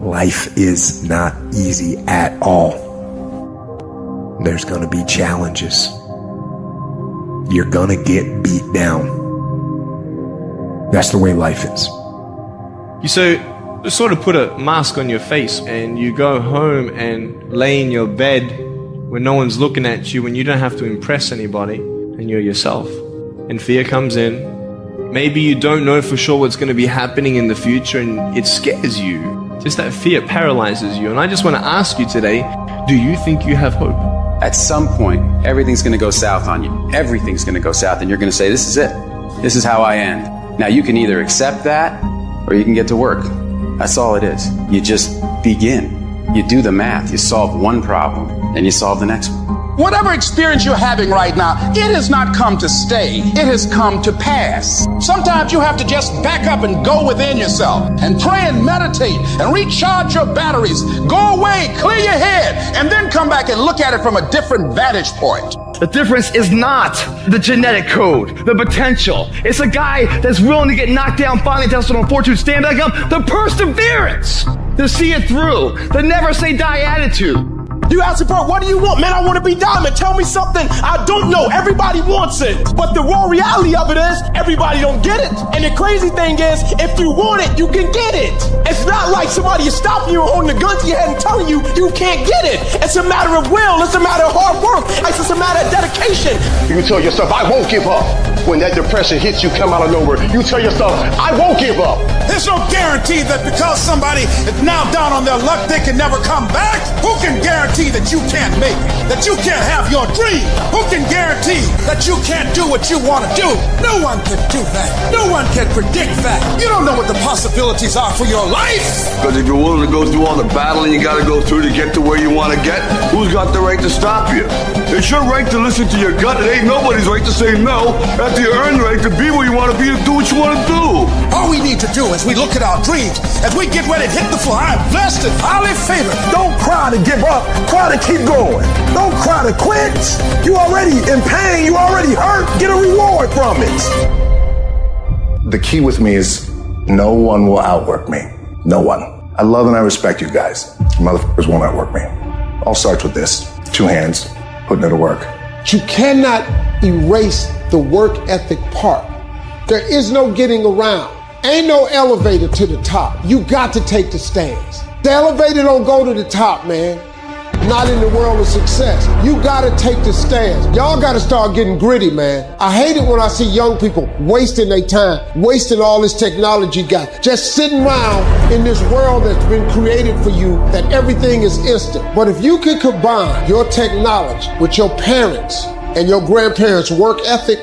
Life is not easy at all. There's going to be challenges. You're going to get beat down. That's the way life is. You sort of put a mask on your face and you go home and lay in your bed when no one's looking at you, when you don't have to impress anybody and you're yourself. And fear comes in. Maybe you don't know for sure what's going to be happening in the future and it scares you. Just that fear paralyzes you. And I just want to ask you today, do you think you have hope? At some point, everything's going to go south on you. Everything's going to go south and you're going to say, this is it. This is how I end. Now you can either accept that or you can get to work. That's all it is. You just begin. You do the math. You solve one problem and you solve the next one. Whatever experience you're having right now, it has not come to stay. It has come to pass. Sometimes you have to just back up and go within yourself and pray and meditate and recharge your batteries. Go away, clear your head, and then come back and look at it from a different vantage point. The difference is not the genetic code, the potential. It's a guy that's willing to get knocked down, finally tested on fortune, stand back up, the perseverance to see it through, the never say die attitude. You ask me, bro, what do you want? Man, I want to be diamond. Tell me something I don't know. Everybody wants it. But the raw reality of it is everybody don't get it. And the crazy thing is, if you want it, you can get it. It's not like somebody is stopping you or holding the gun to your head and telling you you can't get it. It's a matter of will. It's a matter of hard work. It's just a matter of dedication. You tell yourself, I won't give up. When that depression hits you, come out of nowhere, you tell yourself, I won't give up. There's no guarantee that because somebody is now down on their luck, they can never come back. Who can guarantee that you can't make it, that you can't have your dream? Who can guarantee that you can't do what you want to do? No one can do that. No one can predict that. You don't know what the possibilities are for your life. Because if you're willing to go through all the battling you got to go through to get to where you want to get, who's got the right to stop you? It's your right to listen to your gut. It ain't nobody's right to say no. After you earn the right to be where you want to be, to do what you want to do. All we need to do as we look at our dreams, as we get ready to hit the floor, I'm blessed and highly favored. Don't cry to give up. Cry to keep going. Don't cry to quit. You already in pain. You already hurt. Get a reward from it. The key with me is no one will outwork me. No one. I love and I respect you guys. Motherfuckers won't outwork me. All starts with this. 2 hands, putting it to work. You cannot erase the work ethic part. There is no getting around. Ain't no elevator to the top. You got to take the stairs. The elevator don't go to the top, man. Not in the world of success. You gotta take the stairs. Y'all gotta start getting gritty, man. I hate it when I see young people wasting their time, wasting all this technology got, just sitting around in this world that's been created for you, that everything is instant. But if you can combine your technology with your parents and your grandparents' work ethic,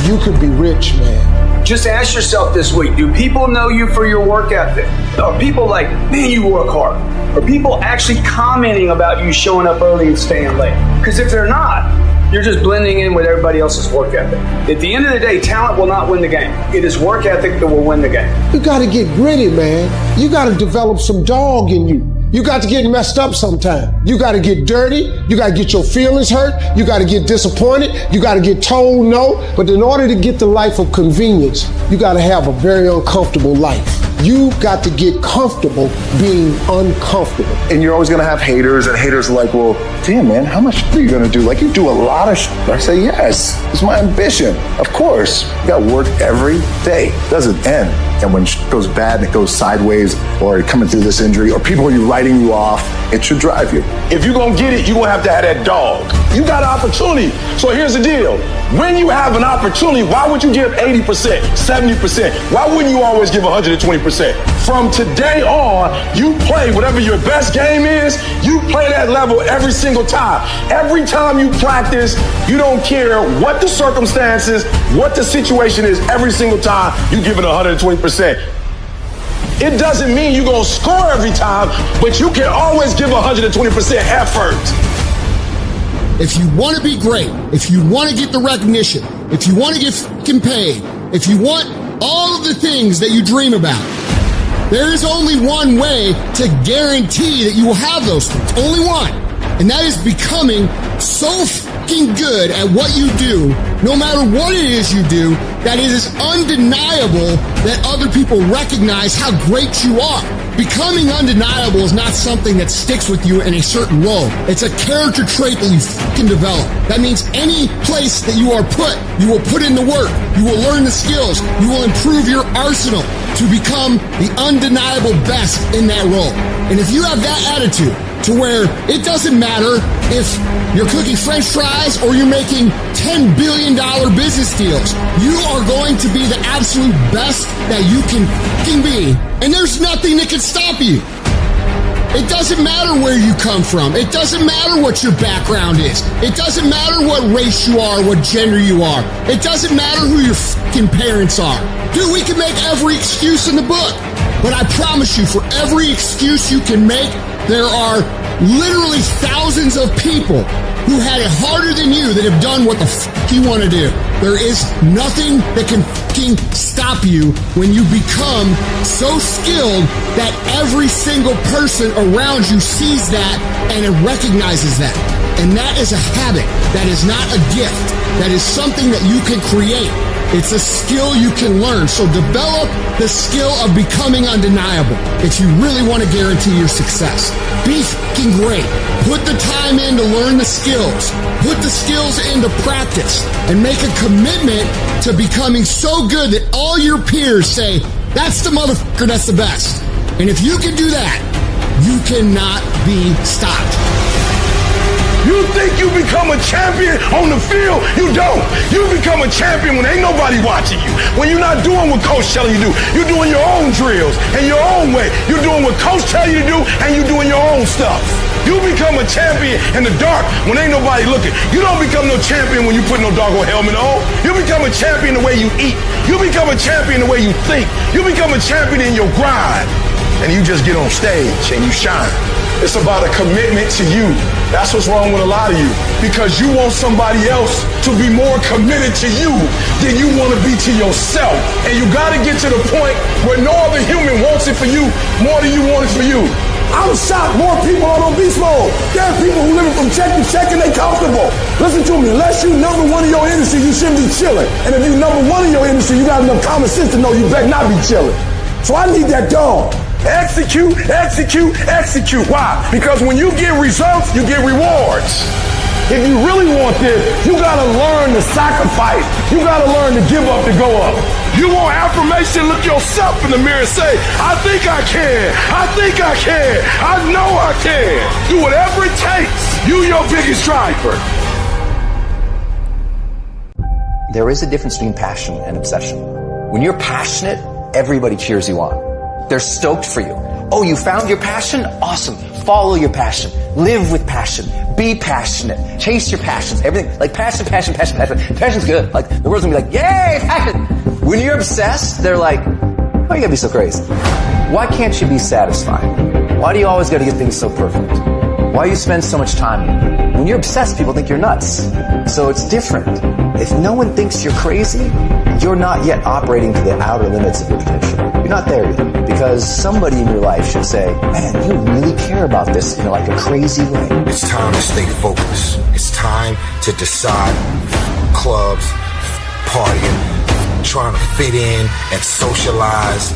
you could be rich, man. Just ask yourself this week, do people know you for your work ethic? Are people like, man, you work hard? Are people actually commenting about you showing up early and staying late? Because if they're not, you're just blending in with everybody else's work ethic. At the end of the day, talent will not win the game. It is work ethic that will win the game. You gotta get gritty, man. You gotta develop some dog in you. You got to get messed up sometime. You got to get dirty. You got to get your feelings hurt. You got to get disappointed. You got to get told no. But in order to get the life of convenience, you got to have a very uncomfortable life. You got to get comfortable being uncomfortable. And you're always going to have haters, and haters are like, well, damn, man, how much are you going to do? Like, you do a lot of I say, yes, it's my ambition. Of course, you got to work every day. It doesn't end. And when it goes bad and it goes sideways, or you're coming through this injury, or people are writing you off, it should drive you. If you're going to get it, you're going to have that dog. You got an opportunity. So here's the deal. When you have an opportunity, why would you give 80%, 70%? Why wouldn't you always give 120%? From today on, you play whatever your best game is, you play that level every single time. Every time you practice, you don't care what the circumstances, what the situation is, every single time you give it 120%. It doesn't mean you're going to score every time, but you can always give 120% effort. If you want to be great, if you want to get the recognition, if you want to get fucking paid, if you want all of the things that you dream about, there is only one way to guarantee that you will have those things. Only one. And that is becoming so fucking good at what you do, no matter what it is you do, that it is undeniable that other people recognize how great you are. Becoming undeniable is not something that sticks with you in a certain role. It's a character trait that you can develop. That means any place that you are put, you will put in the work, you will learn the skills, you will improve your arsenal to become the undeniable best in that role. And if you have that attitude to where it doesn't matter if you're cooking French fries or you're making $10 billion business deals, you are going to be the absolute best that you can be. And there's nothing that can stop you. It doesn't matter where you come from. It doesn't matter what your background is. It doesn't matter what race you are, what gender you are. It doesn't matter who your fucking parents are. Dude, we can make every excuse in the book. But I promise you, for every excuse you can make, there are literally thousands of people who had it harder than you that have done what the fuck you want to do. There is nothing that can fucking stop you when you become so skilled that every single person around you sees that and it recognizes that. And that is a habit. That is not a gift. That is something that you can create. It's a skill you can learn. So develop the skill of becoming undeniable if you really want to guarantee your success. Be fucking great. Put the time in to learn the skills. Put the skills into practice and make a commitment to becoming so good that all your peers say, that's the motherfucker that's the best. And if you can do that, you cannot be stopped. You think you become a champion on the field? You don't. You become a champion when ain't nobody watching you. When you're not doing what coach telling you to do. You're doing your own drills and your own way. You're doing what coach tell you to do and you're doing your own stuff. You become a champion in the dark when ain't nobody looking. You don't become no champion when you put no doggone helmet on. You become a champion the way you eat. You become a champion the way you think. You become a champion in your grind. And you just get on stage and you shine. It's about a commitment to you. That's what's wrong with a lot of you. Because you want somebody else to be more committed to you than you want to be to yourself. And you got to get to the point where no other human wants it for you more than you want it for you. I'm shocked more people are on beast mode. There are people who living from check to check and they comfortable. Listen to me, unless you number one in your industry, you shouldn't be chilling. And if you number one in your industry, you got enough common sense to know you better not be chilling. So I need that dog. Execute, execute, execute. Why? Because when you get results, you get rewards. If you really want this, you gotta learn to sacrifice. You gotta learn to give up to go up. You want affirmation, look yourself in the mirror and say, I think I can. I think I can. I know I can. Do whatever it takes. You your biggest driver. There is a difference between passion and obsession. When you're passionate, everybody cheers you on. They're stoked for you. Oh, you found your passion? Awesome. Follow your passion. Live with passion. Be passionate. Chase your passions. Everything. Like passion, passion, passion, passion. Passion's good. Like the world's gonna be like, yay, passion. When you're obsessed, they're like, why you gotta be so crazy? Why can't you be satisfied? Why do you always gotta get things so perfect? Why you spend so much time? When you're obsessed, people think you're nuts. So it's different. If no one thinks you're crazy, you're not yet operating to the outer limits of your potential. You're not there yet. Because somebody in your life should say, man, you really care about this in like a crazy way. It's time to stay focused. It's time to decide clubs, partying, trying to fit in and socialize.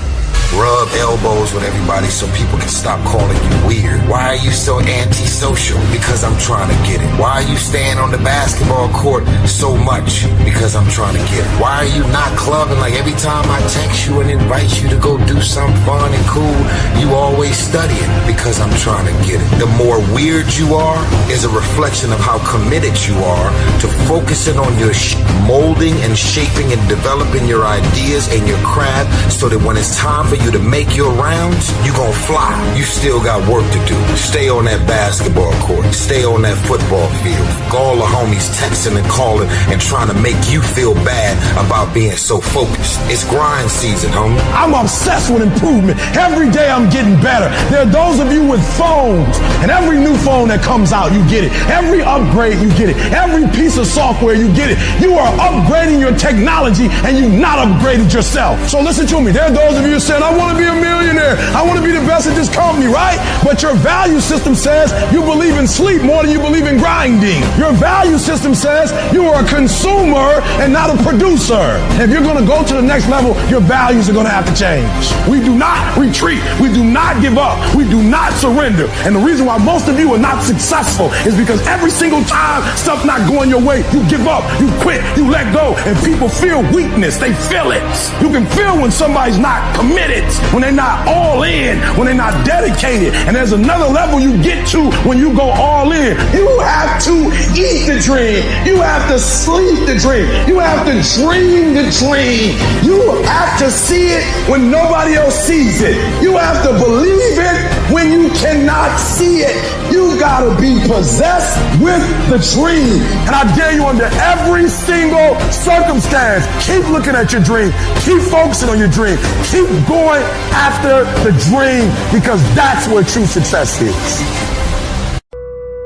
Rub elbows with everybody so people can stop calling you weird. Why are you so antisocial? Because I'm trying to get it. Why are you staying on the basketball court so much? Because I'm trying to get it. Why are you not clubbing? Like every time I text you and invite you to go do something fun and cool, you always studying. Because I'm trying to get it. The more weird you are is a reflection of how committed you are to focusing on your molding and shaping and developing your ideas and your craft so that when it's time for you to make your rounds, you gonna fly. You still got work to do. Stay on that basketball court. Stay on that football field. All the homies texting and calling and trying to make you feel bad about being so focused. It's grind season, homie. I'm obsessed with improvement. Every day I'm getting better. There are those of of you with phones, and every new phone that comes out, you get it. Every upgrade, you get it. Every piece of software, you get it. You are upgrading your technology, and you've not upgraded yourself. So listen to me. There are those of you saying, I want to be a millionaire. I want to be the best at this company, right? But your value system says you believe in sleep more than you believe in grinding. Your value system says you are a consumer and not a producer. If you're going to go to the next level, your values are going to have to change. We do not retreat. We do not give up. We do not surrender. And the reason why most of you are not successful is because every single time stuff not going your way, you give up, you quit, you let go, and people feel weakness. They feel it. You can feel when somebody's not committed, when they're not all in, when they're not dedicated. And there's another level you get to when you go all in. You have to eat the dream. You have to sleep the dream. You have to dream the dream. You have to see it when nobody else sees it. You have to believe it when you cannot see it. You gotta be possessed with the dream. And I dare you under every single circumstance, keep looking at your dream. Keep focusing on your dream. Keep going after the dream, because that's where true success is.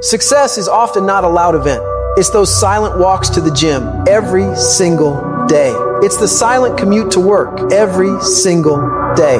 Success is often not a loud event. It's those silent walks to the gym every single day. It's the silent commute to work every single day.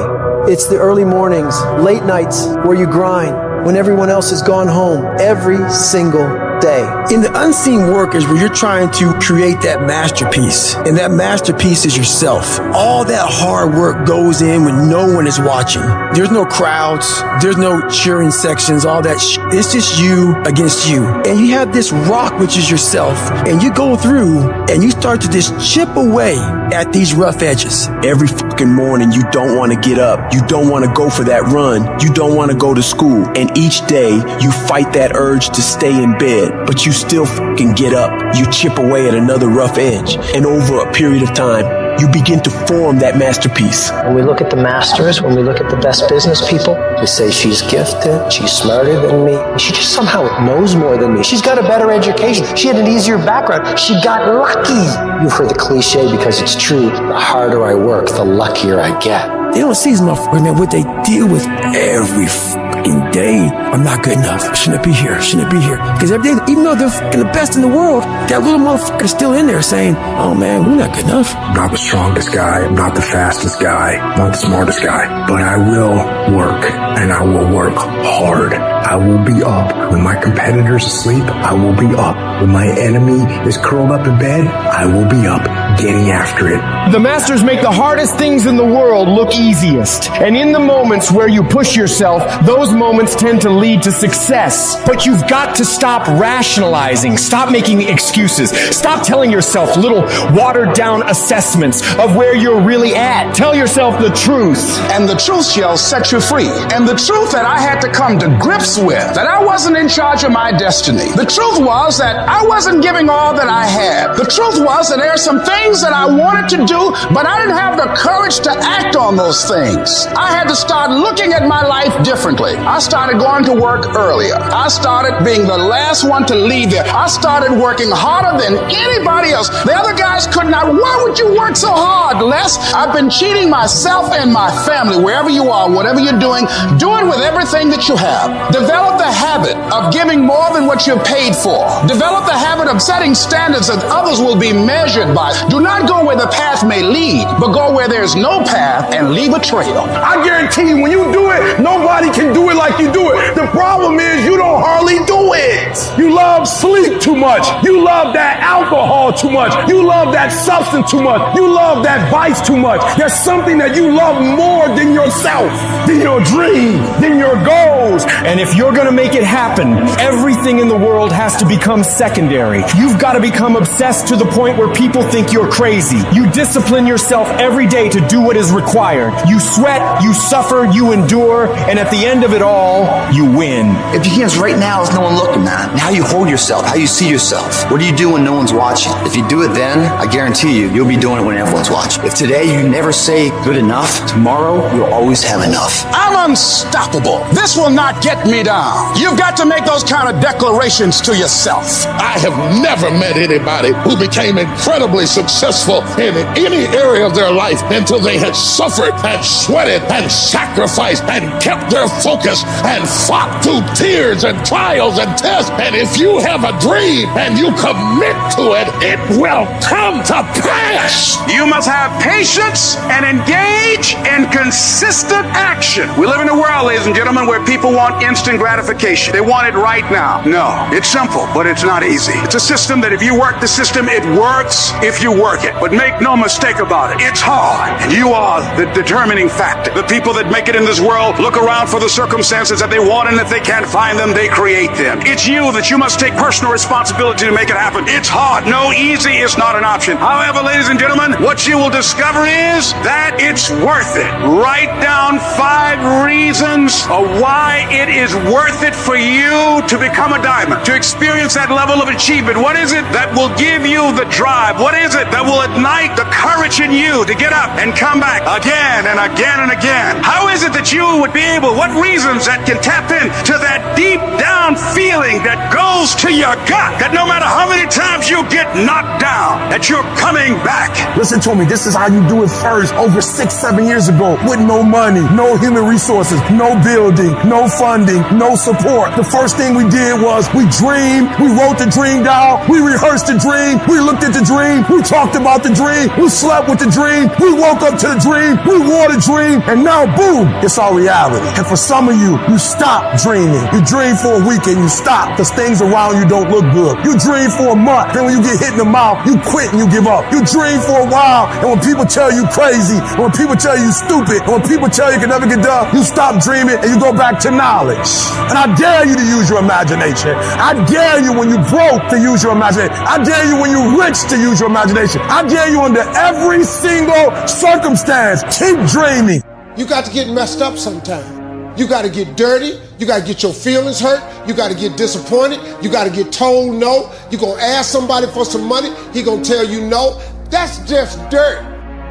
It's the early mornings, late nights where you grind when everyone else has gone home every single day. In the unseen work is where you're trying to create that masterpiece, and that masterpiece is yourself. All that hard work goes in when no one is watching. There's no crowds, there's no cheering sections, all that it's just you against you. And you have this rock, which is yourself, and you go through and you start to just chip away at these rough edges. Every fucking morning you don't want to get up, you don't want to go for that run, you don't want to go to school, and each day you fight that urge to stay in bed. But you still fucking get up. You chip away at another rough edge. And over a period of time, you begin to form that masterpiece. When we look at the masters, when we look at the best business people, we say she's gifted, she's smarter than me, she just somehow knows more than me. She's got a better education. She had an easier background. She got lucky. You've heard the cliche because it's true. The harder I work, the luckier I get. They don't see these motherfuckers, man, what they deal with every fucking day. I'm not good enough. Shouldn't I be here? Shouldn't I be here? Because every day, even though they're fucking the best in the world, that little motherfucker is still in there saying, oh man, we're not good enough. I'm not the strongest guy. I'm not the fastest guy. I'm not the smartest guy. But I will work, and I will work hard. I will be up. When my competitor's asleep, I will be up. When my enemy is curled up in bed, I will be up, getting after it. The masters make the hardest things in the world look easiest. And in the moments where you push yourself, those moments tend to lead to success. But you've got to stop rationalizing. Stop making excuses. Stop telling yourself little watered down assessments of where you're really at. Tell yourself the truth. And the truth shall set you free. And the truth that I had to come to grips with, that I wasn't in charge of my destiny. The truth was that I wasn't giving all that I had. The truth was that there are some things that I wanted to do, but I didn't have the courage to act on those things. I had to start looking at my life differently. I started going to work earlier. I started being the last one to leave there. I started working harder than anybody else. The other guys could not. Why would you work so hard, Les? I've been cheating myself and my family. Wherever you are, whatever you're doing, do it with everything that you have. Develop the habit of giving more than what you're paid for. Develop the habit of setting standards that others will be measured by. Do not go where the path may lead, but go where there's no path and leave a trail. I guarantee you, when you do it, nobody can do it like you do it. The problem is you don't hardly do it. You love sleep too much. You love that alcohol too much. You love that substance too much. You love that vice too much. There's something that you love more than yourself, than your dream, than your goals. And if you're going to make it happen, everything in the world has to become secondary. You've got to become obsessed to the point where people think you're crazy. You discipline yourself every day to do what is required. You sweat, you suffer, you endure, and at the end of it all, you win. If your hands right now is no one looking, man, and how you hold yourself, how you see yourself. What do you do when no one's watching? If you do it then, I guarantee you'll be doing it when everyone's watching. If today you never say good enough, tomorrow you'll always have enough. I'm unstoppable. This will not get get me down. You've got to make those kind of declarations to yourself. I have never met anybody who became incredibly successful in any area of their life until they had suffered and sweated and sacrificed and kept their focus and fought through tears and trials and tests. And if you have a dream and you commit to it, it will come to pass. You must have patience and engage in consistent action. We live in a world, ladies and gentlemen, where people want instant gratification. They want it right now. No, it's simple, but it's not easy. It's a system that if you work the system, it works if you work it. But make no mistake about it, it's hard. You are the determining factor. The people that make it in this world look around for the circumstances that they want, and if they can't find them, they create them. It's you that you must take personal responsibility to make it happen. It's hard. No, easy is not an option. However, ladies and gentlemen, what you will discover is that it's worth it. Write down 5 reasons of why it is worth it for you to become a diamond, to experience that level of achievement. What is it that will give you the drive? What is it that will ignite the courage in you to get up and come back again and again and again? How is it that you would be able, what reasons that can tap into that deep down feeling that goes to your gut, that no matter how many times you get knocked down, that you're coming back? Listen to me, this is how you do it first. Over 6-7 years ago, with no money, no human resources, no building, no funding, no support. The first thing we did was we dreamed, we wrote the dream down, we rehearsed the dream, we looked at the dream, we talked about the dream, we slept with the dream, we woke up to the dream, we wore the dream, and now boom, it's our reality. And for some of you, you stop dreaming. You dream for a week and you stop because things around you don't look good. You dream for a month, then when you get hit in the mouth, you quit and you give up. You dream for a while, and when people tell you crazy, and when people tell you stupid, and when people tell you can never get done, you stop dreaming and you go back to knowledge. And I dare you to use your imagination. I dare you when you broke to use your imagination. I dare you when you rich to use your imagination. I dare you under every single circumstance. Keep dreaming. You got to get messed up sometime. You got to get dirty. You got to get your feelings hurt. You got to get disappointed. You got to get told no. You're going to ask somebody for some money. He going to tell you no. That's just dirt.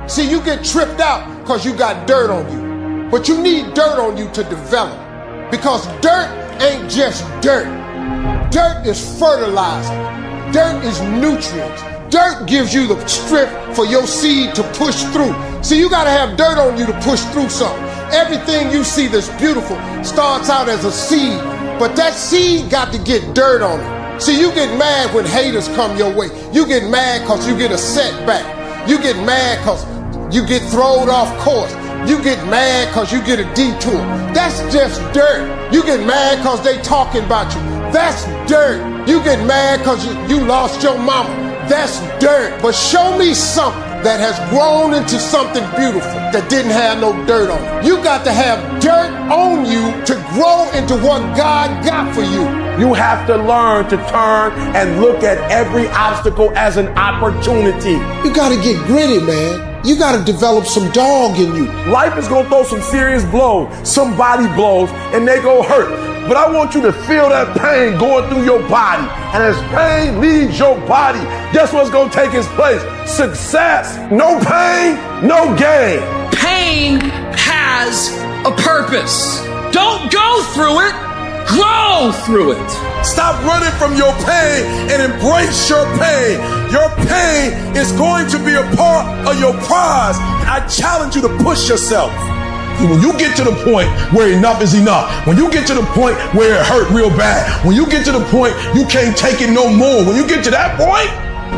See, you get tripped out because you got dirt on you. But you need dirt on you to develop. Because dirt ain't just dirt. Dirt is fertilizer. Dirt is nutrients. Dirt gives you the strength for your seed to push through. See, you got to have dirt on you to push through something. Everything you see that's beautiful starts out as a seed, but that seed got to get dirt on it. See, you get mad when haters come your way. You get mad because you get a setback. You get mad because you get thrown off course. You get mad because you get a detour. That's just dirt. You get mad because they talking about you. That's dirt. You get mad because you lost your mama. That's dirt. But show me something that has grown into something beautiful that didn't have no dirt on it. You got to have dirt on you to grow into what God got for you. You have to learn to turn and look at every obstacle as an opportunity. You got to get gritty, man. You got to develop some dog in you. Life is going to throw some serious blows, some body blows, and they go hurt. But I want you to feel that pain going through your body. And as pain leaves your body, guess what's going to take its place? Success. No pain, no gain. Pain has a purpose. Don't go through it. Grow through it. Stop running from your pain and embrace your pain. Your pain is going to be a part of your prize. I challenge you to push yourself. When you get to the point where enough is enough, when you get to the point where it hurt real bad, when you get to the point you can't take it no more, when you get to that point,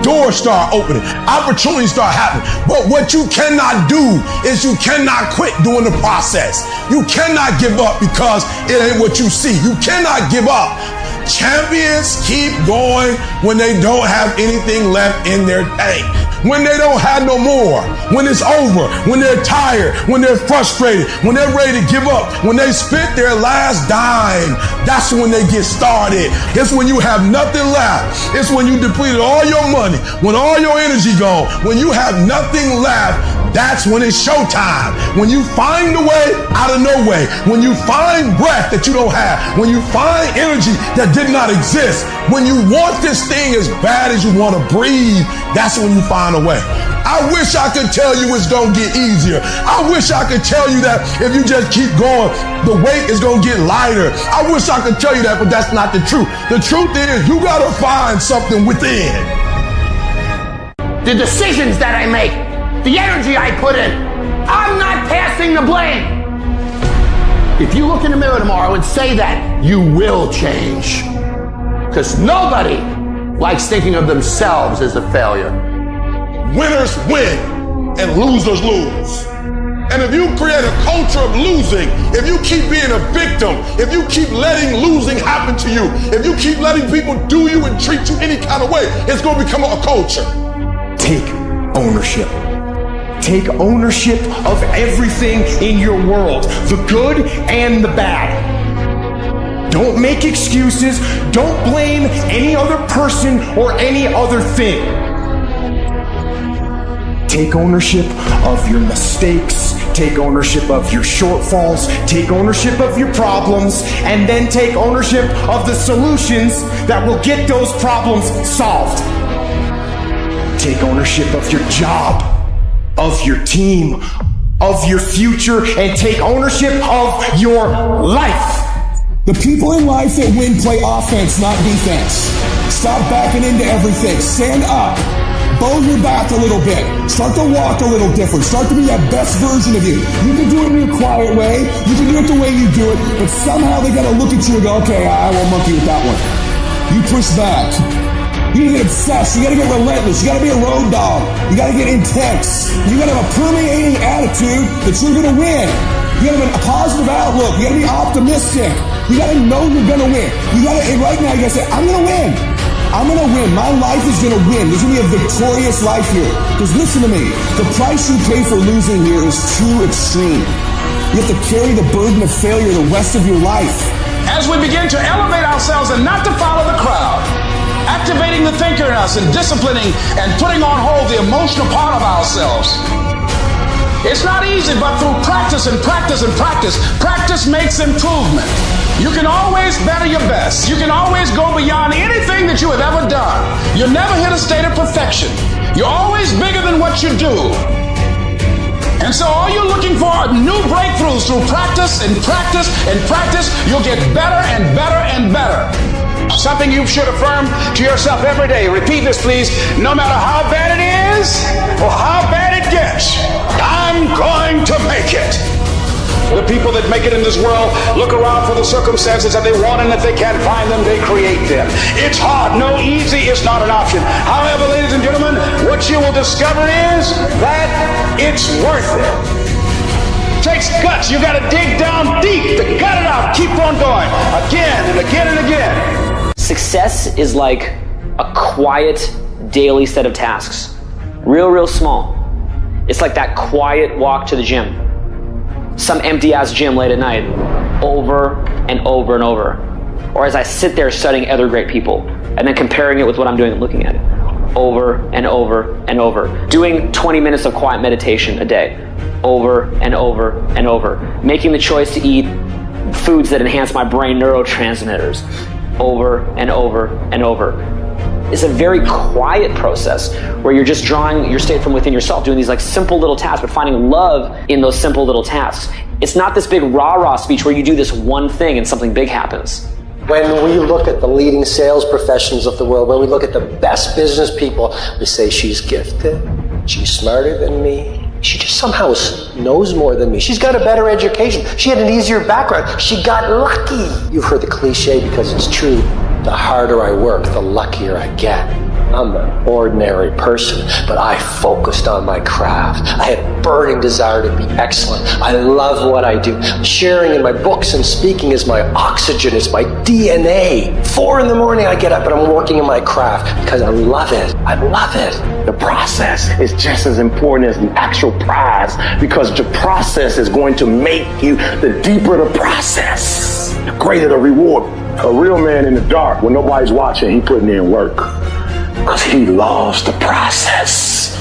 doors start opening, opportunities start happening. But what you cannot do is you cannot quit during the process. You cannot give up because it ain't what you see. You cannot give up. Champions keep going when they don't have anything left in their tank. When they don't have no more, when it's over, when they're tired, when they're frustrated, when they're ready to give up, when they spent their last dime, that's when they get started. It's when you have nothing left. It's when you depleted all your money, when all your energy gone, when you have nothing left. that's when it's showtime. When you find a way out of no way, when you find breath that you don't have, when you find energy that did not exist, when you want this thing as bad as you want to breathe, that's when you find a way. I wish I could tell you it's gonna get easier. I wish I could tell you that if you just keep going, the weight is gonna get lighter. I wish I could tell you that, but that's not the truth. The truth is you gotta find something within. The decisions that I make, the energy I put in, I'm not passing the blame. If you look in the mirror tomorrow and say that, you will change. Because nobody likes thinking of themselves as a failure. Winners win and losers lose. And if you create a culture of losing, if you keep being a victim, if you keep letting losing happen to you, if you keep letting people do you and treat you any kind of way, it's going to become a culture. Take ownership. Take ownership of everything in your world, the good and the bad. Don't make excuses. Don't blame any other person or any other thing. Take ownership of your mistakes. Take ownership of your shortfalls. Take ownership of your problems. And then take ownership of the solutions that will get those problems solved. Take ownership of your job, of your team, of your future, and take ownership of your life. The people in life that win play offense, not defense. Stop backing into everything. Stand up. Bow your back a little bit. Start to walk a little different. Start to be that best version of you. You can do it in your quiet way. You can do it the way you do it. But somehow they got to look at you and go, okay, I won't monkey with that one. You push back. You gotta get obsessed. You gotta get relentless. You gotta be a road dog. You gotta get intense. You gotta have a permeating attitude that you're gonna win. You gotta have a positive outlook. You gotta be optimistic. You gotta know you're gonna win. You gotta, and right now you gotta say, I'm gonna win. I'm gonna win. My life is gonna win. There's gonna be a victorious life here. Because listen to me, the price you pay for losing here is too extreme. You have to carry the burden of failure the rest of your life. As we begin to elevate ourselves and not to follow the crowd, activating the thinker in us and disciplining and putting on hold the emotional part of ourselves. It's not easy, but through practice and practice and practice, practice makes improvement. You can always better your best. You can always go beyond anything that you have ever done. You'll never hit a state of perfection. You're always bigger than what you do. And so all you're looking for are new breakthroughs through practice and practice and practice. You'll get better and better and better. Something you should affirm to yourself every day. Repeat this, please. No matter how bad it is or how bad it gets, I'm going to make it. The people that make it in this world look around for the circumstances that they want, and if they can't find them, they create them. It's hard. No, easy is not an option. However, ladies and gentlemen, what you will discover is that it's worth it. Takes guts. You got to dig down deep to gut it out. Keep on going again and again and again. Success is like a quiet daily set of tasks. Real small. It's like that quiet walk to the gym. Some empty ass gym late at night. Over and over and over. Or as I sit there studying other great people and then comparing it with what I'm doing and looking at it. Over and over and over. Doing 20 minutes of quiet meditation a day. Over and over and over. Making the choice to eat foods that enhance my brain neurotransmitters. Over and over and over. It's a very quiet process where you're just drawing your state from within yourself, doing these like simple little tasks, but finding love in those simple little tasks. It's not this big rah-rah speech where you do this one thing and something big happens. When we look at the leading sales professionals of the world, when we look at the best business people, we say she's gifted, she's smarter than me, she just somehow knows more than me. She's got a better education. She had an easier background. She got lucky. You've heard the cliche because it's true. The harder I work, the luckier I get. I'm an ordinary person, but I focused on my craft. I had a burning desire to be excellent. I love what I do. Sharing in my books and speaking is my oxygen, it's my DNA. 4 in the morning I get up and I'm working in my craft because I love it. I love it. The process is just as important as the actual prize because the process is going to make you, the deeper the process, the greater the reward. A real man in the dark, when nobody's watching, he putting in work. Because he loves the process.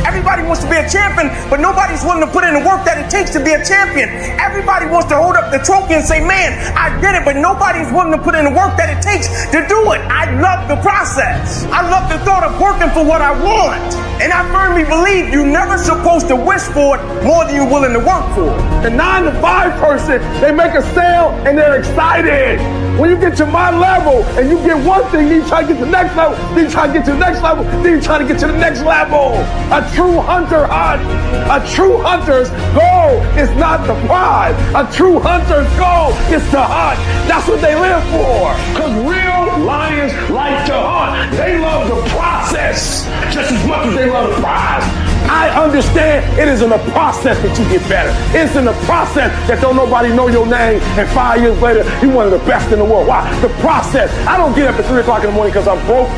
Every Everybody wants to be a champion, but nobody's willing to put in the work that it takes to be a champion. Everybody wants to hold up the trophy and say, man, I did it, but nobody's willing to put in the work that it takes to do it. I love the process. I love the thought of working for what I want. And I firmly believe you're never supposed to wish for it more than you're willing to work for it. The 9-to-5 person, they make a sale and they're excited. When you get to my level and you get one thing, then you try to get to the next level, then you try to get to the next level, then you try to get to the next level. A true hunter hunts. A true hunter's goal is not the prize. A true hunter's goal is to hunt. That's what they live for. Because real lions like to hunt. They love the process just as much as they love the prize. I understand it is in the process that you get better. It's in the process that don't nobody know your name, and 5 years later, you're one of the best in the world. Why? The process. I don't get up at 3 o'clock in the morning because I'm broke.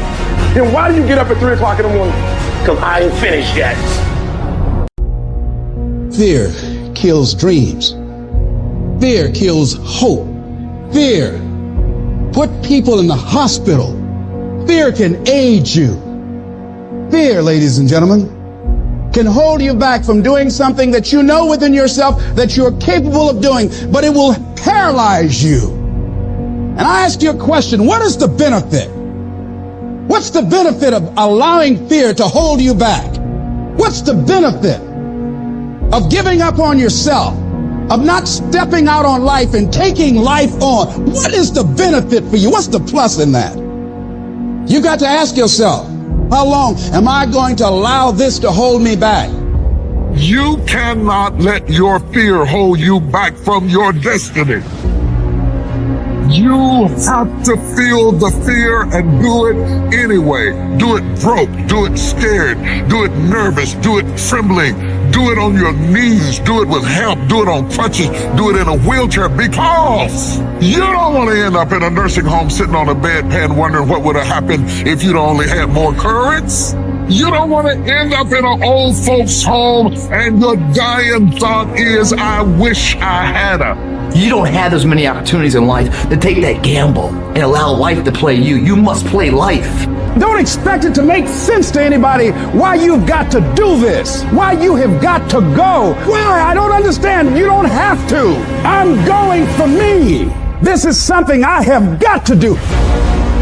Then why do you get up at 3 o'clock in the morning? Because I ain't finished yet. Fear kills dreams. Fear kills hope. Fear put people in the hospital. Fear can aid you. Fear, ladies and gentlemen, can hold you back from doing something that you know within yourself that you're capable of doing, but it will paralyze you. And I ask you a question, what is the benefit? What's the benefit of allowing fear to hold you back? What's the benefit of giving up on yourself, of not stepping out on life and taking life on? What is the benefit for you? What's the plus in that? You got to ask yourself, how long am I going to allow this to hold me back? You cannot let your fear hold you back from your destiny. You have to feel the fear and do it anyway. Do it broke, do it scared, do it nervous, do it trembling, do it on your knees, do it with help, do it on crutches, do it in a wheelchair, because you don't want to end up in a nursing home sitting on a bedpan wondering what would have happened if you'd only had more courage. You don't want to end up in an old folks home and your dying thought is, I wish I had a. You don't have as many opportunities in life to take that gamble and allow life to play you. You must play life. Don't expect it to make sense to anybody why you've got to do this, why you have got to go. Why? I don't understand. You don't have to. I'm going for me. This is something I have got to do.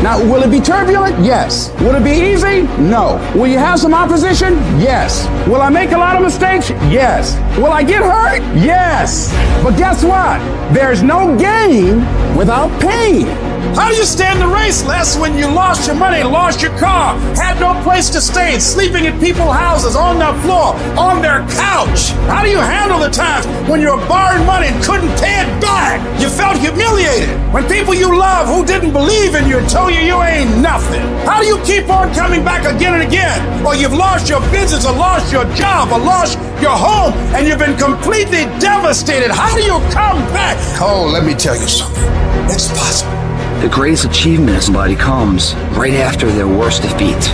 Now, will it be turbulent? Yes. Will it be easy? No. Will you have some opposition? Yes. Will I make a lot of mistakes? Yes. Will I get hurt? Yes. But guess what? There's no gain without pain. How do you stand the race, Les, when you lost your money, lost your car, had no place to stay, sleeping in people's houses, on their floor, on their couch? How do you handle the times when you were borrowing money and couldn't pay it back? You felt humiliated. When people you love who didn't believe in you told you ain't nothing. How do you keep on coming back again and again? Or you've lost your business, or lost your job, or lost your home, and you've been completely devastated. How do you come back? Oh, let me tell you something. It's possible. The greatest achievement of somebody comes right after their worst defeat.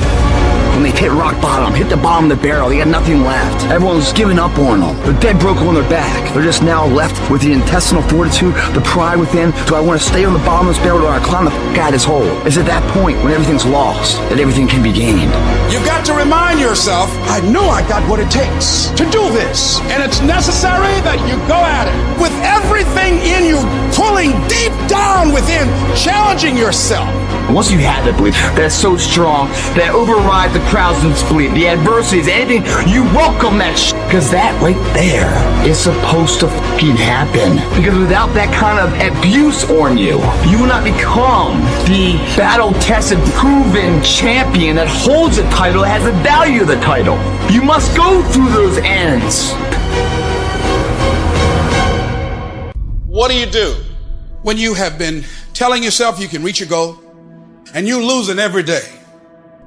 When they've hit rock bottom, hit the bottom of the barrel, they got nothing left. Everyone's given up on them. They're dead broke on their back. They're just now left with the intestinal fortitude, the pride within. Do I want to stay on the bottom of this barrel, or do I climb the f*** out of this hole? It's at that point when everything's lost that everything can be gained. You've got to remind yourself, I know I got what it takes to do this. And it's necessary that you go at it with everything in you, pulling deep down within, challenging yourself. Once you have that belief that's so strong that overrides the crowd's belief, the adversities, anything, you welcome that because that right there is supposed to fucking happen. Because without that kind of abuse on you, you will not become the battle-tested, proven champion that holds the title, has the value of the title. You must go through those ends. What do you do when you have been telling yourself you can reach your goal and you're losing every day?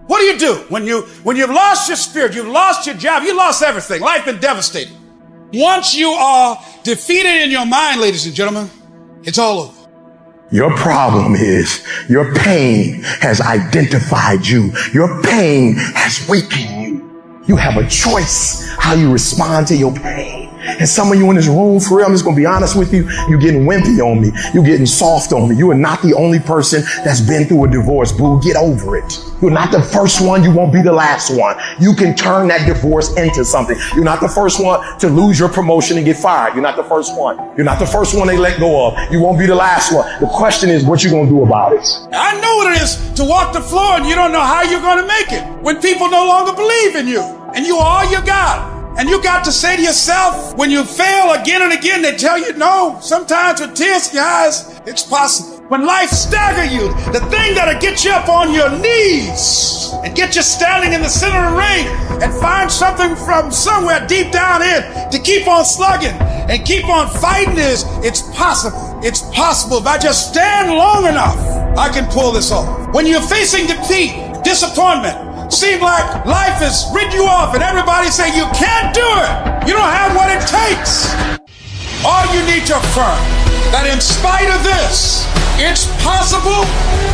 What do you do when you've lost your spirit, you've lost your job, you lost everything, life been devastated? Once you are defeated in your mind, ladies and gentlemen, it's all over. Your problem is your pain has identified you. Your pain has weakened you. You have a choice how you respond to your pain. And some of you in this room, for real, I'm just going to be honest with you, you're getting wimpy on me. You're getting soft on me. You are not the only person that's been through a divorce, boo. Get over it. You're not the first one. You won't be the last one. You can turn that divorce into something. You're not the first one to lose your promotion and get fired. You're not the first one. You're not the first one they let go of. You won't be the last one. The question is, what you going to do about it? I know what it is to walk the floor and you don't know how you're going to make it when people no longer believe in you and you are all you got. And you got to say to yourself, when you fail again and again, they tell you no. Sometimes with tears in your eyes, it's possible. When life stagger you, the thing that'll get you up on your knees and get you standing in the center of the ring and find something from somewhere deep down in to keep on slugging and keep on fighting is, it's possible. It's possible. If I just stand long enough, I can pull this off. When you're facing defeat, disappointment, seem like life has rid you off and everybody say you can't do it. You don't have what it takes. All you need to affirm that in spite of this, it's possible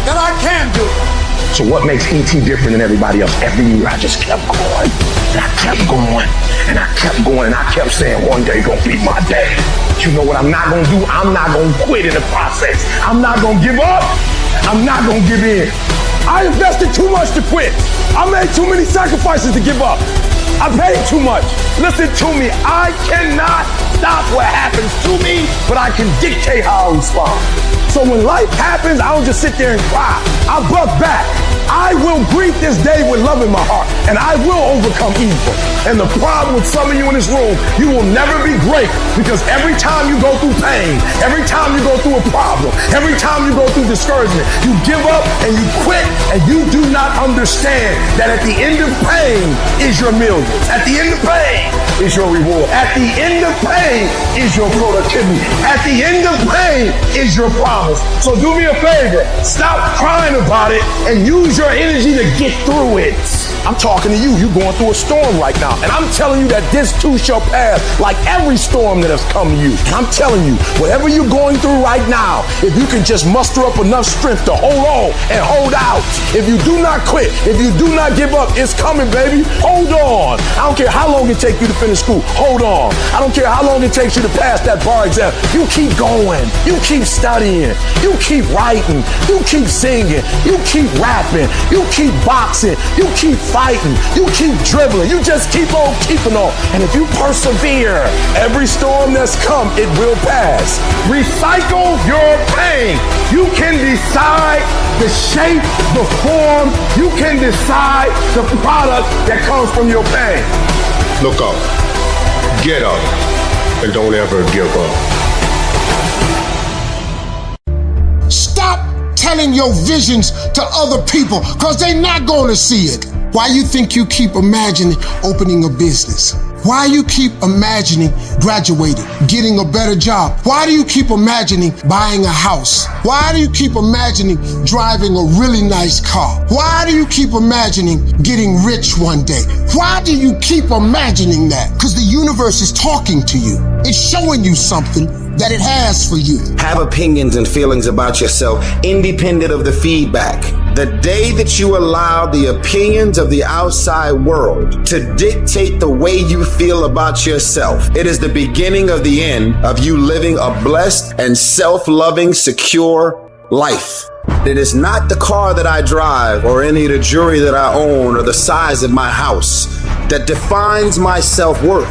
that I can do it. So what makes ET different than everybody else? Every year I just kept going and I kept going and I kept going and I kept saying one day gonna be my day. But you know what I'm not gonna do? I'm not gonna quit in the process. I'm not gonna give up. I'm not gonna give in. I invested too much to quit. I made too many sacrifices to give up. I paid too much. Listen to me. I cannot stop what happens to me, but I can dictate how I respond. So when life happens, I don't just sit there and cry. I buck back. I will greet this day with love in my heart, and I will overcome evil. And the problem with some of you in this room, you will never be great because every time you go through pain, every time you go through a problem, every time you go through discouragement, you give up and you quit, and you do not understand that at the end of pain is your millions. At the end of pain is your reward. At the end of pain is your productivity. At the end of pain is your promise. So do me a favor, stop crying about it and use your energy to get through it. I'm talking to you. You're going through a storm right now. And I'm telling you that this too shall pass like every storm that has come to you. And I'm telling you, whatever you're going through right now, if you can just muster up enough strength to hold on and hold out, if you do not quit, if you do not give up, it's coming, baby. Hold on. I don't care how long it takes you to finish school. Hold on. I don't care how long it takes you to pass that bar exam. You keep going. You keep studying. You keep writing. You keep singing. You keep rapping. You keep boxing. You keep fighting. You keep dribbling. You just keep on keeping on. And if you persevere, every storm that's come, it will pass. Recycle your pain. You can decide the shape, the form. You can decide the product that comes from your pain. Look up, get up, and don't ever give up. Stop telling your visions to other people because they're not going to see it. Why you think you keep imagining opening a business? Why you keep imagining graduating, getting a better job? Why do you keep imagining buying a house? Why do you keep imagining driving a really nice car? Why do you keep imagining getting rich one day? Why do you keep imagining that? Because the universe is talking to you. It's showing you something that it has for you. Have opinions and feelings about yourself independent of the feedback. The day that you allow the opinions of the outside world to dictate the way you feel about yourself, it is the beginning of the end of you living a blessed and self-loving, secure life. It is not the car that I drive or any of the jewelry that I own or the size of my house that defines my self-worth.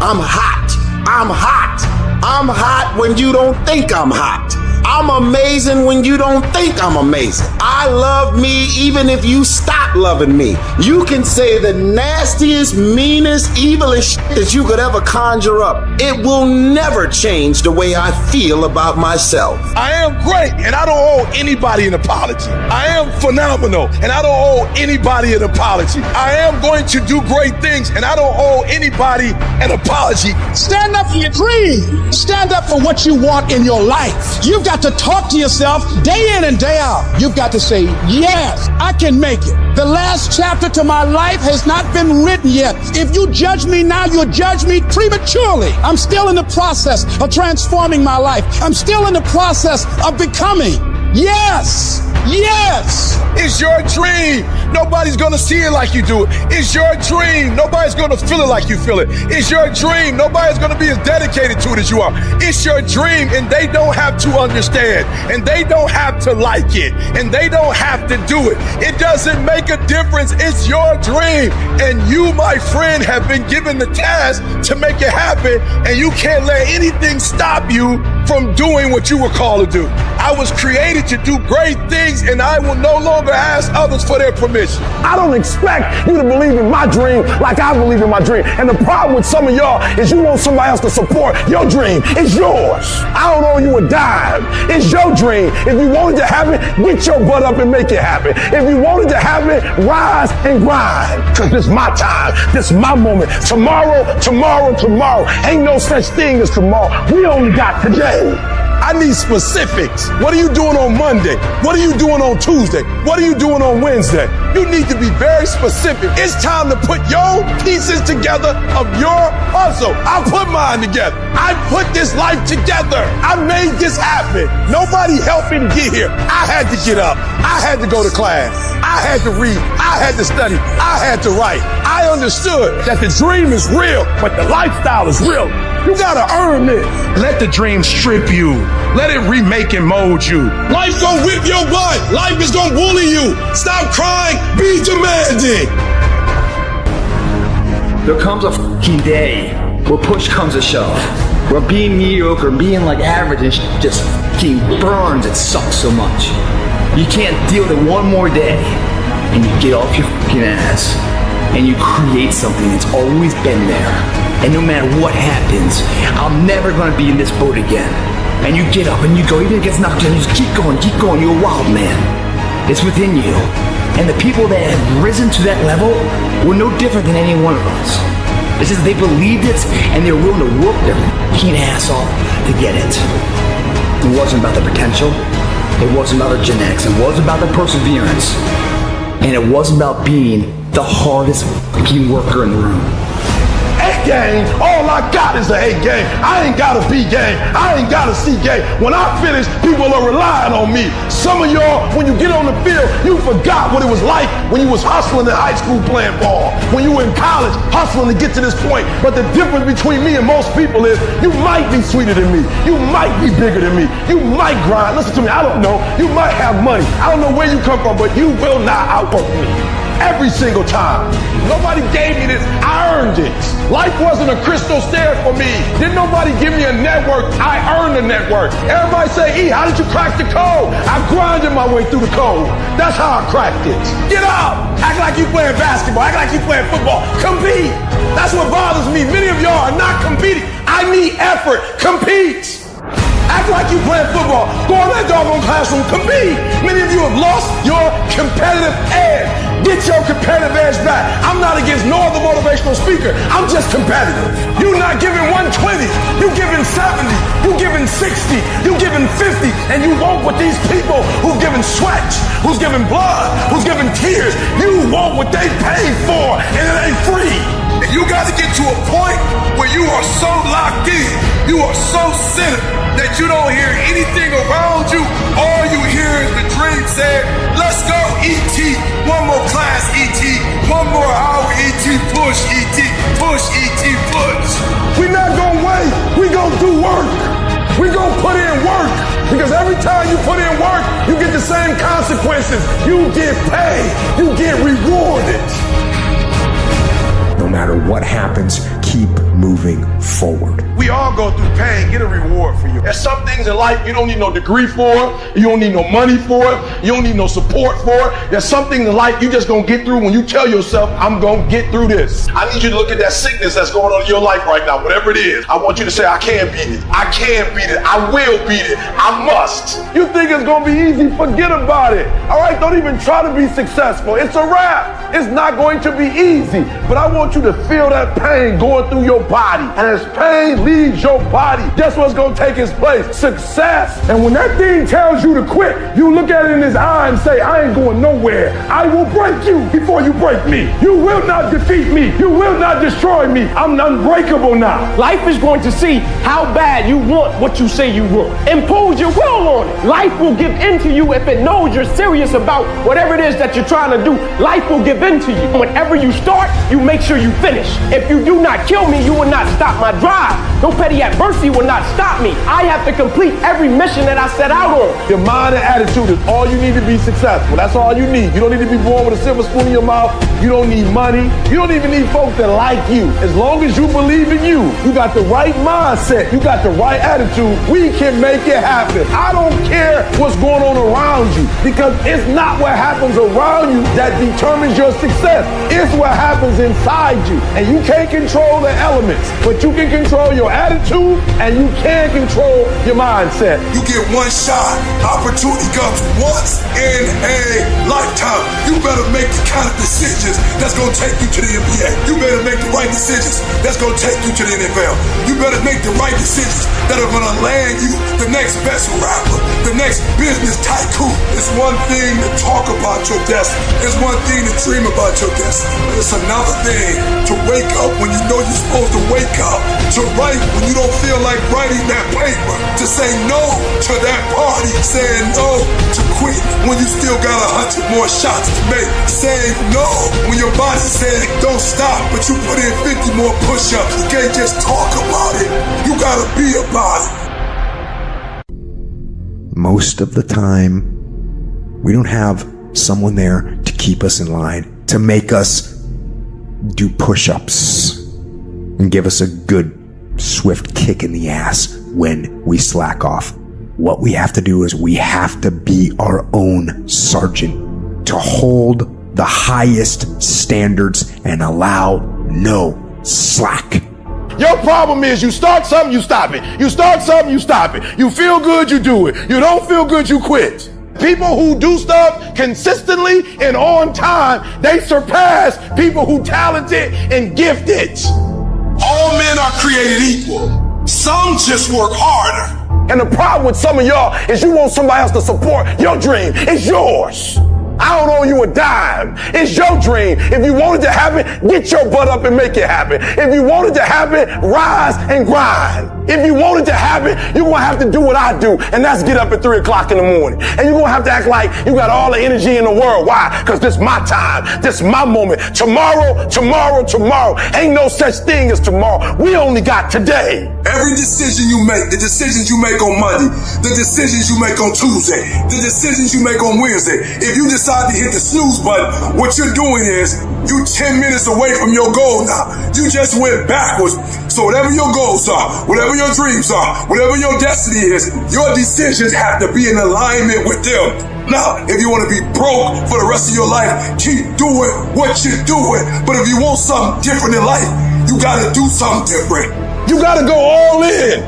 I'm hot. I'm hot. I'm hot when you don't think I'm hot. I'm amazing when you don't think I'm amazing. I love me even if you stop loving me. You can say the nastiest, meanest, evilest shit that you could ever conjure up. It will never change the way I feel about myself. I am great and I don't owe anybody an apology. I am phenomenal and I don't owe anybody an apology. I am going to do great things and I don't owe anybody an apology. Stand up for your dream. Stand up for what you want in your life. You've got to talk to yourself day in and day out. You've got to say, yes, I can make it. The last chapter to my life has not been written yet. If you judge me now, you'll judge me prematurely. I'm still in the process of transforming my life. I'm still in the process of becoming Yes! Yes! It's your dream. Nobody's gonna see it like you do it. It's your dream. Nobody's gonna feel it like you feel it. It's your dream. Nobody's gonna be as dedicated to it as you are. It's your dream, and they don't have to understand, and they don't have to like it, and they don't have to do it. It doesn't make a difference. It's your dream, and you, my friend, have been given the task to make it happen, and you can't let anything stop you from doing what you were called to do. I was created to do great things, and I will no longer ask others for their permission. I don't expect you to believe in my dream like I believe in my dream. And the problem with some of y'all is you want somebody else to support your dream. It's yours. I don't owe you a dime. It's your dream. If you wanted to have it, get your butt up and make it happen. If you wanted to have it, rise and grind. Because this is my time. This is my moment. Tomorrow. Ain't no such thing as tomorrow. We only got today. I need specifics. What are you doing on Monday? What are you doing on Tuesday? What are you doing on Wednesday? You need to be very specific. It's time to put your pieces together of your puzzle. I put mine together. I put this life together. I made this happen. Nobody helped me to get here. I had to get up. I had to go to class. I had to read. I had to study. I had to write. I understood that the dream is real, but the lifestyle is real. You gotta earn this. Let the dream strip you. Let it remake and mold you. Life gonna whip your butt. Life is gonna bully you. Stop crying. Be demanding. There comes a fucking day where push comes to shove. Where being mediocre, being like average and just fucking burns. It sucks so much. You can't deal with it one more day. And you get off your fucking ass. And you create something that's always been there. And no matter what happens, I'm never gonna be in this boat again. And you get up and you go, even if it gets knocked down, you just keep going. You're a wild man. It's within you. And the people that have risen to that level were no different than any one of us. It's just they believed it and they were willing to work their fucking ass off to get it. It wasn't about the potential. It wasn't about the genetics. It wasn't about the perseverance. And it wasn't about being the hardest fucking worker in the room. A game, all I got is an A game. I ain't got a B game. I ain't got a C game. When I finish, people are relying on me. Some of y'all, when you get on the field, you forgot what it was like when you was hustling in high school playing ball. When you were in college, hustling to get to this point. But the difference between me and most people is you might be sweeter than me. You might be bigger than me. You might grind. Listen to me, I don't know. You might have money. I don't know where you come from, but you will not outwork me. Every single time. Nobody gave me this. I earned it. Life wasn't a crystal stair for me. Didn't nobody give me a network. I earned the network. Everybody say, E, how did you crack the code? I grinded my way through the code. That's how I cracked it. Get out. Act like you playing basketball. Act like you playing football. Compete. That's what bothers me. Many of y'all are not competing. I need effort. Compete. Act like you playing football. Go in that doggone classroom. Compete. Many of you have lost your competitive edge. Get your competitive edge back. I'm not against no other motivational speaker. I'm just competitive. You're not giving 120. You're giving 70. You're giving 60. You're giving 50. And you want what these people who've given sweat, who's giving blood, who's giving tears, you want what they paid for, and it ain't free. And you got to get to a point where you are so locked in, you are so centered that you don't hear anything around you. All you hear is the dream saying, let's go, E.T. One more class, E.T. One more hour, E.T. Push, E.T. Push, E.T. Push. We're not going to wait. We're going to do work. We're going to put in work. Because every time you put in work, you get the same consequences. You get paid. You get rewarded. No matter what happens, keep moving forward. We all go through pain. Get a reward for you. There's some things in life you don't need no degree for. You don't need no money for it. You don't need no support for it. There's some things in life you just gonna get through when you tell yourself, I'm gonna get through this. I need you to look at that sickness that's going on in your life right now, whatever it is. I want you to say, I can beat it. I can beat it. I will beat it. I must. You think it's gonna be easy? Forget about it. All right, don't even try to be successful. It's a wrap. It's not going to be easy. But I want you to feel that pain going going through your body. And as pain leaves your body, guess what's going to take its place? Success. And when that thing tells you to quit, you look at it in his eye and say, I ain't going nowhere. I will break you before you break me. You will not defeat me. You will not destroy me. I'm unbreakable now. Life is going to see how bad you want what you say you want. Impose your will on it. Life will give in to you if it knows you're serious about whatever it is that you're trying to do. Life will give in to you. Whenever you start, you make sure you finish. If you do not kill me, you will not stop my drive. No petty adversity will not stop me. I have to complete every mission that I set out on. Your mind and attitude is all you need to be successful. That's all you need. You don't need to be born with a silver spoon in your mouth. You don't need money. You don't even need folks that like you. As long as you believe in you, you got the right mindset, you got the right attitude, we can make it happen. I don't care what's going on around you, because it's not what happens around you that determines your success. It's what happens inside you. And you can't control the elements, but you can control your attitude and you can control your mindset. You get one shot. Opportunity comes once in a lifetime. You better make the kind of decisions that's going to take you to the NBA. You better make the right decisions that's going to take you to the NFL. You better make the right decisions that are going to land you the next best rapper, the next business tycoon. It's one thing to talk about your destiny. It's one thing to dream about your destiny. But it's another thing to wake up when you know you're supposed to wake up, to write when you don't feel like writing that paper, to say no to that party, saying no to quit when you still got 100 more shots to make, saying no when your body said don't stop, but you put in 50 more push-ups. You can't just talk about it. You gotta be about it. Most of the time, we don't have someone there to keep us in line, to make us do push-ups and give us a good, swift kick in the ass when we slack off. What we have to do is we have to be our own sergeant, to hold the highest standards and allow no slack. Your problem is you start something, you stop it. You start something, you stop it. You feel good, you do it. You don't feel good, you quit. People who do stuff consistently and on time, they surpass people who talented and gifted. All men are created equal. Some just work harder. And the problem with some of y'all is you want somebody else to support your dream. It's yours. I don't owe you a dime. It's your dream. If you want it to happen, get your butt up and make it happen. If you want it to happen, rise and grind. If you want it to happen, you're going to have to do what I do, and that's get up at 3 o'clock in the morning. And you're going to have to act like you got all the energy in the world. Why? Because this is my time. This is my moment. Tomorrow. Ain't no such thing as tomorrow. We only got today. Every decision you make, the decisions you make on Monday, the decisions you make on Tuesday, the decisions you make on Wednesday, if you decide to hit the snooze button, what you're doing is you 10 minutes away from your goal now. You just went backwards. So whatever your goals are, whatever your dreams are, whatever your destiny is, your decisions have to be in alignment with them. Now, if you want to be broke for the rest of your life, keep doing what you're doing. But if you want something different in life, you got to do something different. You got to go all in.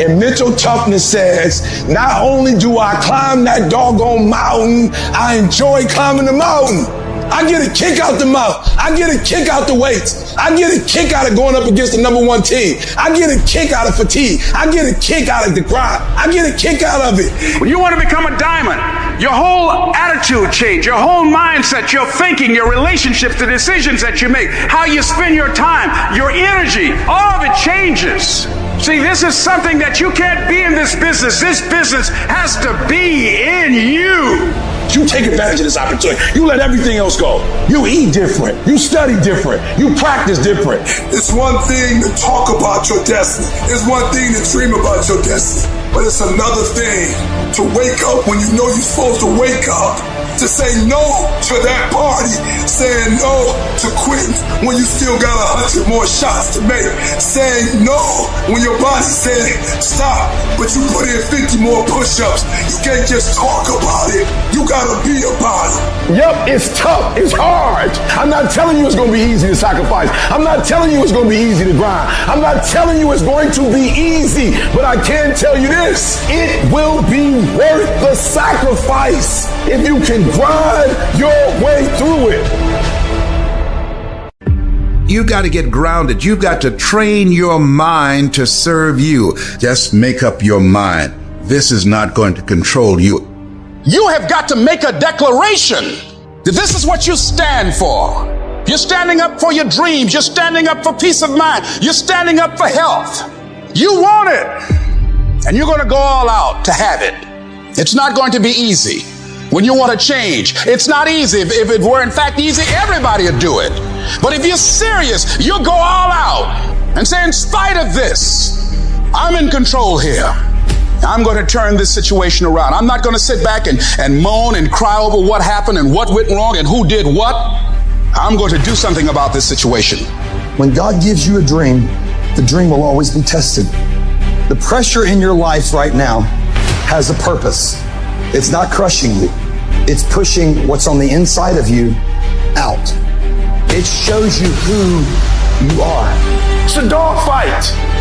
And mental toughness says, not only do I climb that doggone mountain, I enjoy climbing the mountain. I get a kick out the mountain. I get a kick out the weights. I get a kick out of going up against the number one team. I get a kick out of fatigue. I get a kick out of the grind. I get a kick out of it. When you want to become a diamond, your whole attitude change, your whole mindset, your thinking, your relationships, the decisions that you make, how you spend your time, your energy, all of it changes. See, this is something that you can't be in this business. This business has to be in you. You take advantage of this opportunity. You let everything else go. You eat different. You study different. You practice different. It's one thing to talk about your destiny. It's one thing to dream about your destiny. But it's another thing to wake up when you know you're supposed to wake up. To say no to that party, saying no to quitting when you still got 100 more shots to make, saying no when your body said stop, but you put in 50 more push-ups. You can't just talk about it. You gotta be about it. Yep, it's tough. It's hard. I'm not telling you it's gonna be easy to sacrifice. I'm not telling you it's gonna be easy to grind. I'm not telling you it's going to be easy, but I can tell you this. It will be worth the sacrifice if you can grind your way through it. You've got to get grounded. You've got to train your mind to serve you. Just make up your mind. This is not going to control you. You have got to make a declaration that this is what you stand for. You're standing up for your dreams. You're standing up for peace of mind. You're standing up for health. You want it, and you're going to go all out to have it. It's not going to be easy. When you want to change, it's not easy. If it were in fact easy, everybody would do it. But if you're serious, you'll go all out and say, in spite of this, I'm in control here. I'm going to turn this situation around. I'm not going to sit back and moan and cry over what happened and what went wrong and who did what. I'm going to do something about this situation. When God gives you a dream, the dream will always be tested. The pressure in your life right now has a purpose. It's not crushing you. It's pushing what's on the inside of you out. It shows you who you are. It's a dog fight.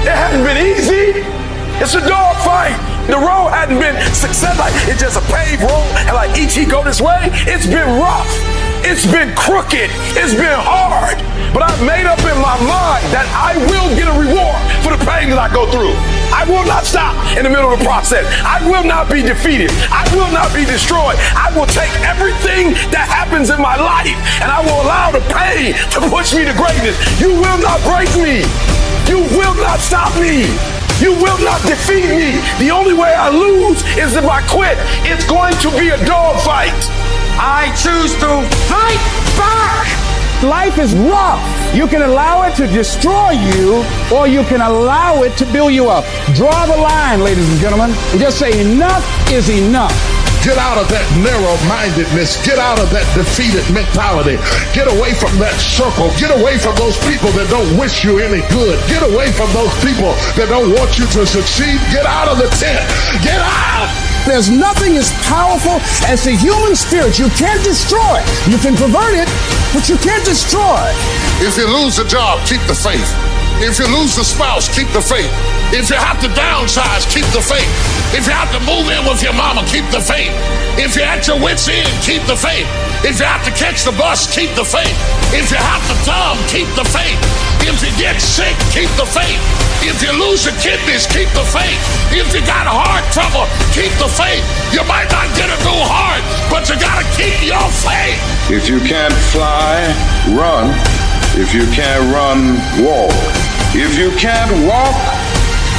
It hadn't been easy. It's a dog fight. The road hadn't been success. Like it's just a paved road and like each he go this way. It's been rough. It's been crooked. It's been hard. But I've made up in my mind that I will get a reward for the pain that I go through. I will not stop in the middle of the process. I will not be defeated. I will not be destroyed. I will take everything that happens in my life and I will allow the pain to push me to greatness. You will not break me. You will not stop me. You will not defeat me. The only way I lose is if I quit. It's going to be a dog fight. I choose to fight back. Life is rough. You can allow it to destroy you, or you can allow it to build you up. Draw the line, ladies and gentlemen, and just say enough is enough. Get out of that narrow-mindedness. Get out of that defeated mentality. Get away from that circle. Get away from those people that don't wish you any good. Get away from those people that don't want you to succeed. Get out of the tent. Get out! There's nothing as powerful as the human spirit. You can't destroy it. You can pervert it, but you can't destroy it. If you lose a job, keep the faith. If you lose a spouse, keep the faith. If you have to downsize, keep the faith. If you have to move in with your mama, keep the faith. If you're at your wit's end, keep the faith. If you have to catch the bus, keep the faith. If you have to thumb, keep the faith. If you get sick, keep the faith. If you lose your kidneys, keep the faith. If you got heart trouble, keep the faith. You might not get a new heart, but you gotta keep your faith. If you can't fly, run. If you can't run, walk. If you can't walk,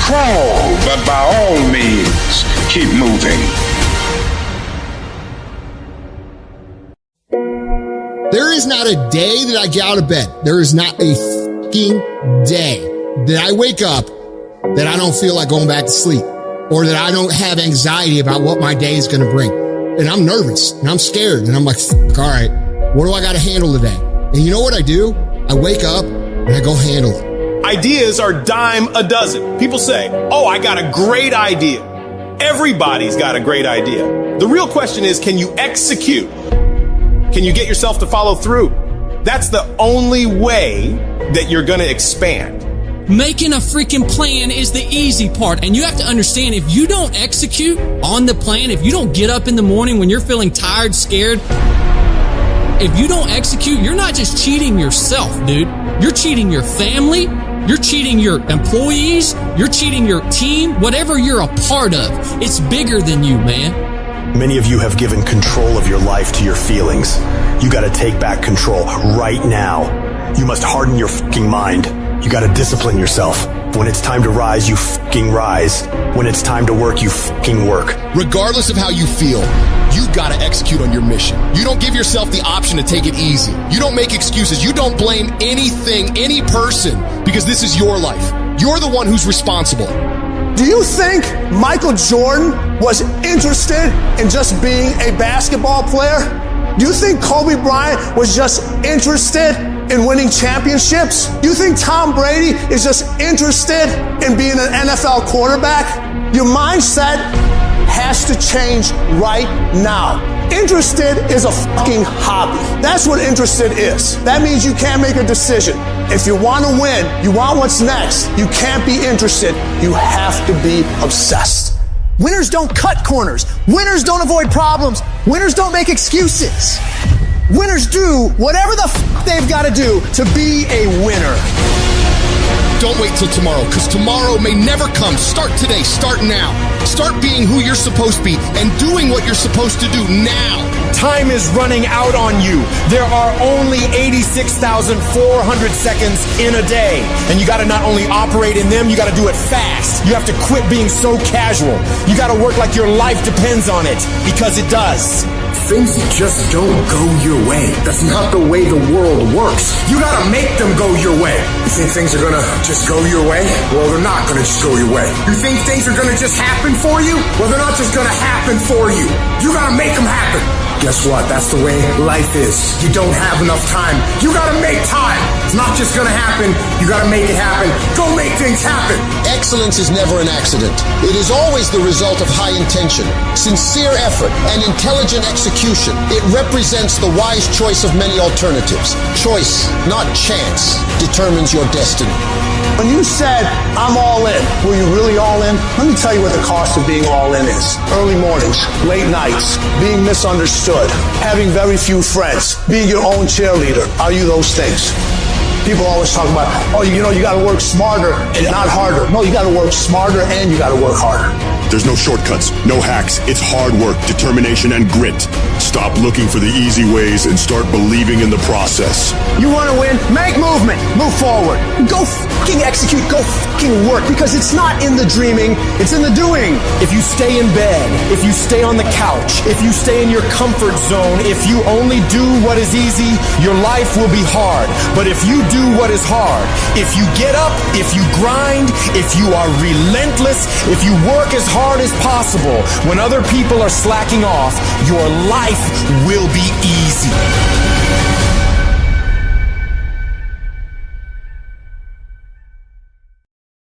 crawl. But by all means, keep moving. There is not a day that I get out of bed. There is not a fucking day that I wake up that I don't feel like going back to sleep, or that I don't have anxiety about what my day is going to bring. And I'm nervous and I'm scared and I'm like, all right, what do I got to handle today? And you know what I do? I wake up and I go handle it. Ideas are dime a dozen. People say, oh, I got a great idea. Everybody's got a great idea. The real question is, can you execute? Can you get yourself to follow through? That's the only way that you're going to expand. Making a freaking plan is the easy part. And you have to understand, if you don't execute on the plan, if you don't get up in the morning when you're feeling tired, scared, if you don't execute, you're not just cheating yourself, dude. You're cheating your family. You're cheating your employees. You're cheating your team. Whatever you're a part of, it's bigger than you, man. Many of you have given control of your life to your feelings. You got to take back control right now. You must harden your fucking mind. You got to discipline yourself. When it's time to rise, you fucking rise. When it's time to work, you fucking work. Regardless of how you feel, you got to execute on your mission. You don't give yourself the option to take it easy. You don't make excuses. You don't blame anything, any person, because this is your life. You're the one who's responsible. Do you think Michael Jordan was interested in just being a basketball player? Do you think Kobe Bryant was just interested in winning championships? Do you think Tom Brady is just interested in being an NFL quarterback? Your mindset has to change right now. Interested is a fucking hobby. That's what interested is. That means you can't make a decision. If you want to win, you want what's next, you can't be interested. You have to be obsessed. Winners don't cut corners. Winners don't avoid problems. Winners don't make excuses. Winners do whatever the they've got to do to be a winner. Don't wait till tomorrow, because tomorrow may never come. Start today. Start now. Start being who you're supposed to be and doing what you're supposed to do now. Time is running out on you. There are only 86,400 seconds in a day. And you got to not only operate in them, you got to do it fast. You have to quit being so casual. You got to work like your life depends on it, because it does. Things just don't go your way. That's not the way the world works. You gotta make them go your way. You think things are gonna just go your way? Well, they're not gonna just go your way. You think things are gonna just happen for you? Well, they're not just gonna happen for you. You gotta make them happen. Guess what? That's the way life is. You don't have enough time. You gotta make time. It's not just gonna happen. You gotta make it happen. Go make things happen. Excellence is never an accident. It is always the result of high intention, sincere effort, and intelligent execution. It represents the wise choice of many alternatives. Choice, not chance, determines your destiny. When you said, I'm all in, were you really all in? Let me tell you what the cost of being all in is. Early mornings, late nights, being misunderstood, having very few friends, being your own cheerleader. Are you those things? People always talk about, you gotta work smarter and not harder. No, you gotta work smarter and you gotta work harder. There's no shortcuts, no hacks. It's hard work, determination, and grit. Stop looking for the easy ways and start believing in the process. You want to win? Make movement. Move forward. Go fucking execute. Go fucking work, because it's not in the dreaming, it's in the doing. If you stay in bed, if you stay on the couch, if you stay in your comfort zone, if you only do what is easy, your life will be hard. But if you do what is hard, if you get up, if you grind, if you are relentless, if you work as hard as possible, when other people are slacking off, your life will be easy.